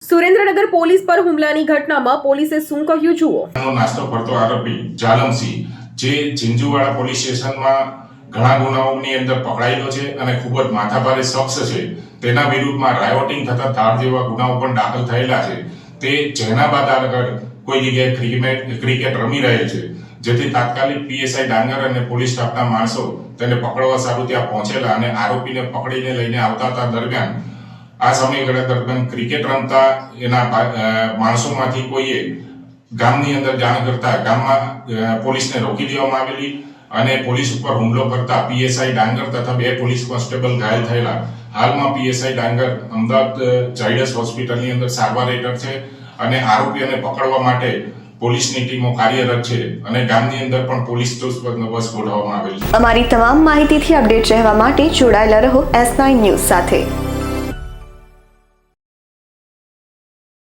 Surendranagar police પર હુમલાની ઘટનામાં પોલીસે શું કહ્યું જુઓ। નાસ્તો કરતો આરોપી જાલમસિંહ જે ઝીંઝુવાડા પોલીસ સ્ટેશનમાં ઘણા ગુનાઓની અંદર પકડાયેલો છે અને ખૂબ જ માથાભારે શખ્સ છે। તેના વિરુદ્ધમાં રાયોટિંગ થતા ધાડ જેવા ગુનાઓ પણ દાખલ થયેલા છે। તે જૈનાબાદ આગળ કોઈ જગ્યાએ ક્રિકેટ રમી રહેલ છે, જેથી તાત્કાલિક પીએસઆઈ ડાંગર અને પોલીસ સ્ટાફના માણસો તેને પકડવા સારું ત્યાં પહોંચેલા અને આરોપીને પકડીને લઈને આવતા હતા। દરમિયાન આ સમયગાળા દરમિયાન ક્રિકેટ રમતા એના માણસોમાંથી કોઈએ ગામની અંદર જાણ કરતા ગામમાં પોલીસને રોકી દેવામાં આવેલી અને પોલીસ ઉપર હુમલો કરતા પીએસઆઈ ડાંગર તથા 2 પોલીસ કોન્સ્ટેબલ ઘાયલ થયેલા। હાલમાં પીએસઆઈ ડાંગર અમદાવાદ ઝાયડસ હોસ્પિટલની અંદર સારવાર હેઠળ છે અને આરોપીઓને પકડવા માટે પોલીસની ટીમો કાર્યરત છે અને ગામની અંદર પણ પોલીસ બંદોબસ્ત ગોઠવવામાં આવેલ છે। અમારી તમામ માહિતીથી અપડેટ રહેવા માટે જોડાયેલા રહો S9 ન્યૂઝ સાથે।